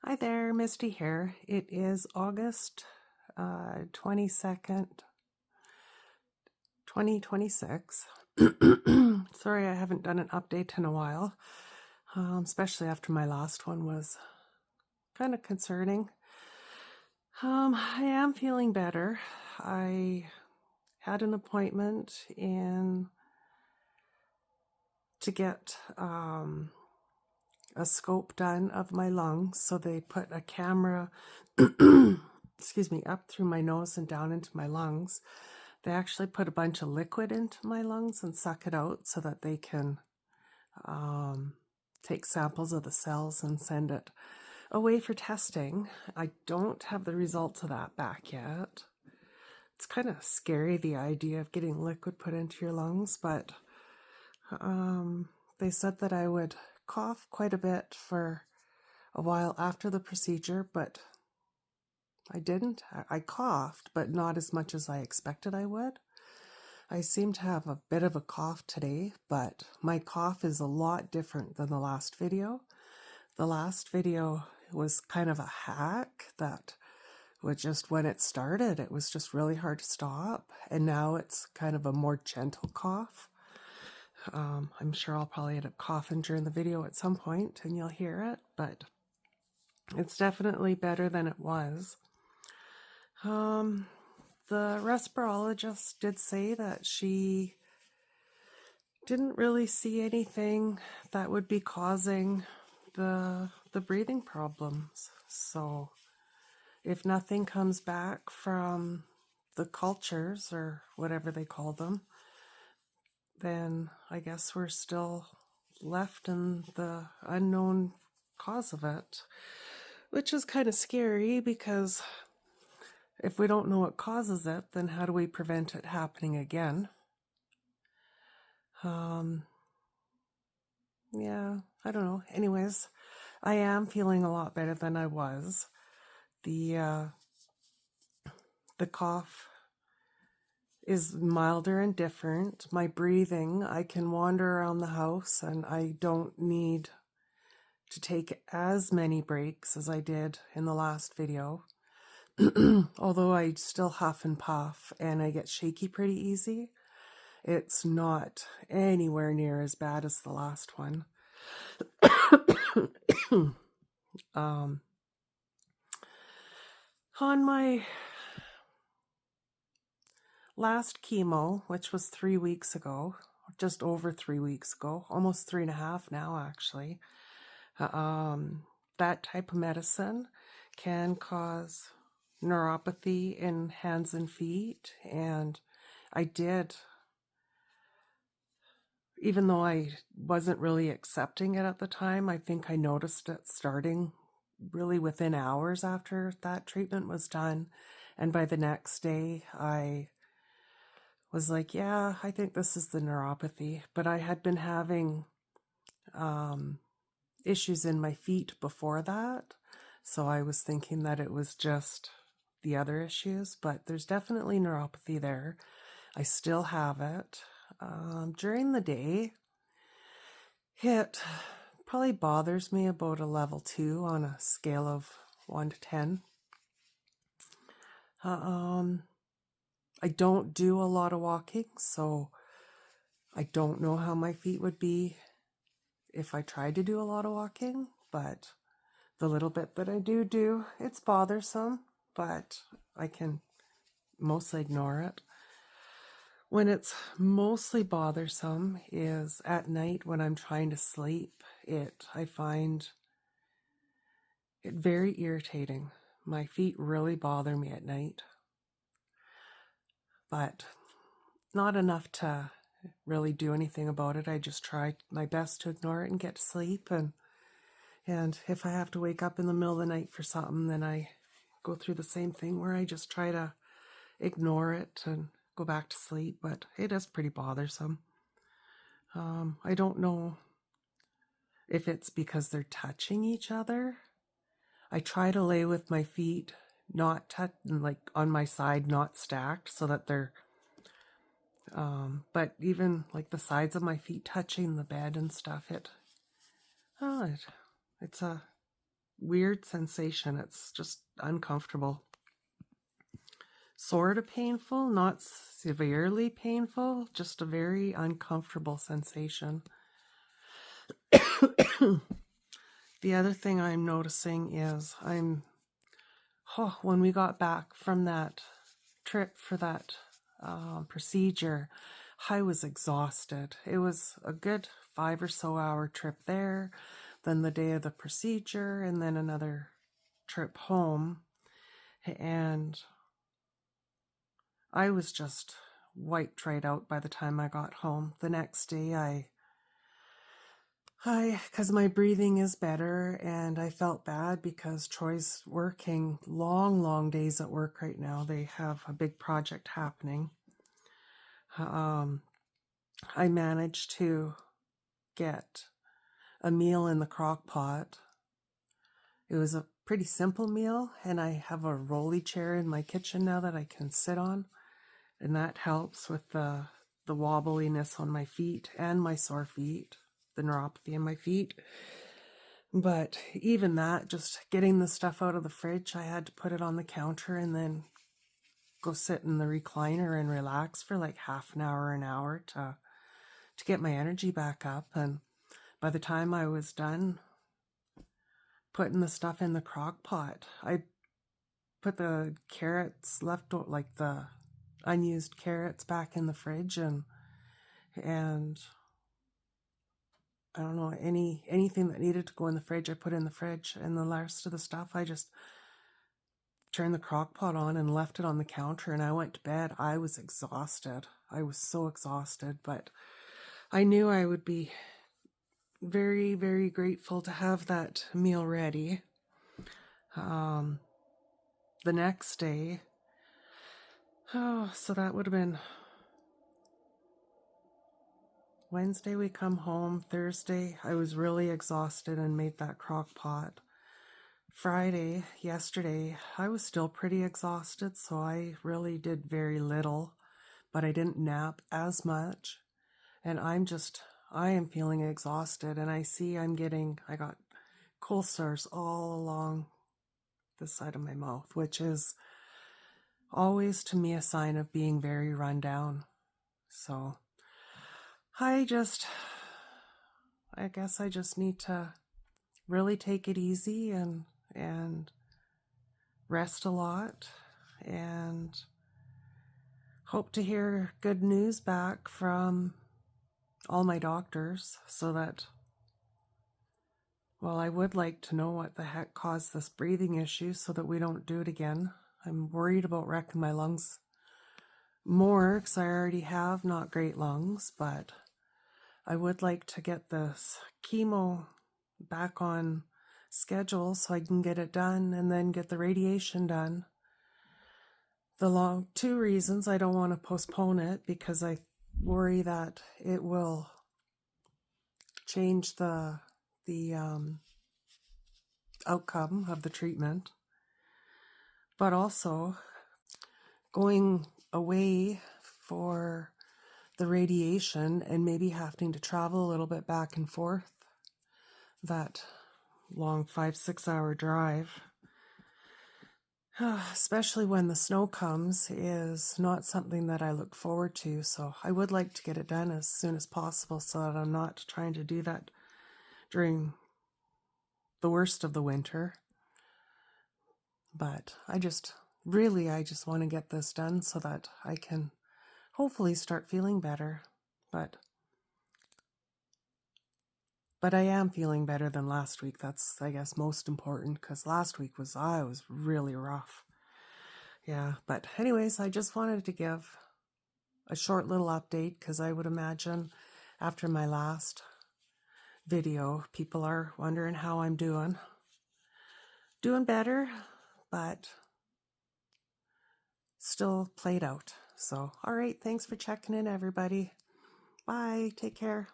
Hi there, Misty here. It is August 22nd, 2026. Sorry I haven't done an update in a while, especially after my last one was kind of concerning. I am feeling better. I had an appointment to get a scope done of my lungs. So they put a camera, excuse me, up through my nose and down into my lungs. They actually put a bunch of liquid into my lungs and suck it out so that they can take samples of the cells and send it away for testing. I don't have the results of that back yet. It's kind of scary, the idea of getting liquid put into your lungs, but they said that I would cough quite a bit for a while after the procedure, but I didn't. I coughed, but not as much as I expected I would. I seem to have a bit of a cough today, but my cough is a lot different than the last video. The last video was kind of a hack that was just, when it started, it was just really hard to stop. And now it's kind of a more gentle cough. I'm sure I'll probably end up coughing during the video at some point and you'll hear it, but it's definitely better than it was. The respirologist did say that she didn't really see anything that would be causing the breathing problems. So if nothing comes back from the cultures or whatever they call them, then I guess we're still left in the unknown cause of it, which is kind of scary because if we don't know what causes it, then how do we prevent it happening again? Yeah, I don't know. Anyways, I am feeling a lot better than I was. The cough is milder and different. My breathing, I can wander around the house and I don't need to take as many breaks as I did in the last video. Although I still huff and puff and I get shaky pretty easy, it's not anywhere near as bad as the last one. On my last chemo, which was 3 weeks ago, just over 3 weeks ago, almost 3.5 now actually, that type of medicine can cause neuropathy in hands and feet, and I did, even though I wasn't really accepting it at the time, I think I noticed it starting really within hours after that treatment was done, and by the next day I was like, yeah, I think this is the neuropathy. But I had been having issues in my feet before that, so I was thinking that it was just the other issues, but there's definitely neuropathy there. I still have it. During the day, it probably bothers me about a level 2 on a scale of 1 to 10. I don't do a lot of walking, so I don't know how my feet would be if I tried to do a lot of walking, but the little bit that I do, it's bothersome, but I can mostly ignore it. When it's mostly bothersome is at night when I'm trying to sleep. I find it very irritating. My feet really bother me at night, but not enough to really do anything about it. I just try my best to ignore it and get to sleep, and if I have to wake up in the middle of the night for something, then I go through the same thing where I just try to ignore it and go back to sleep, but it is pretty bothersome. I don't know if it's because they're touching each other. I try to lay with my feet not like on my side, not stacked, so that they're but even like the sides of my feet touching the bed and stuff, it's a weird sensation. It's just uncomfortable. Sort of painful, not severely painful, just a very uncomfortable sensation. The other thing I'm noticing is when we got back from that trip for that procedure, I was exhausted. It was a good 5 or so hour trip there, then the day of the procedure, and then another trip home. And I was just wiped right out by the time I got home. The next day, because my breathing is better, and I felt bad because Troy's working long days at work right now. They have a big project happening. I managed to get a meal in the crock pot. It was a pretty simple meal, and I have a rolly chair in my kitchen now that I can sit on, and that helps with the wobbliness on my feet and my sore feet, the neuropathy in my feet. But even that, just getting the stuff out of the fridge, I had to put it on the counter and then go sit in the recliner and relax for like half an hour to get my energy back up. And by the time I was done putting the stuff in the crock pot, I put the carrots like the unused carrots back in the fridge, and I don't know, anything that needed to go in the fridge I put in the fridge, and the rest of the stuff I just turned the crock pot on and left it on the counter, and I went to bed. I was exhausted. I was so exhausted, but I knew I would be very, very grateful to have that meal ready. The next day, so that would have been Wednesday. We come home. Thursday, I was really exhausted and made that crock pot. Friday, yesterday, I was still pretty exhausted, so I really did very little, but I didn't nap as much. And I am feeling exhausted, and I got cold sores all along the side of my mouth, which is always to me a sign of being very run down. So I guess I just need to really take it easy and rest a lot, and hope to hear good news back from all my doctors, so that, well, I would like to know what the heck caused this breathing issue so that we don't do it again. I'm worried about wrecking my lungs more because I already have not great lungs, but I would like to get this chemo back on schedule so I can get it done and then get the radiation done. Two reasons I don't want to postpone it, because I worry that it will change the outcome of the treatment, but also going away for the radiation and maybe having to travel a little bit back and forth, that long 5-6 hour drive, especially when the snow comes, is not something that I look forward to. So I would like to get it done as soon as possible so that I'm not trying to do that during the worst of the winter. But I just want to get this done so that I can hopefully start feeling better. But I am feeling better than last week. That's, I guess, most important, because last week I was really rough. Yeah, but anyways, I just wanted to give a short little update, because I would imagine after my last video, people are wondering how I'm doing. Doing better, but still played out. So, all right, thanks for checking in, everybody. Bye, take care.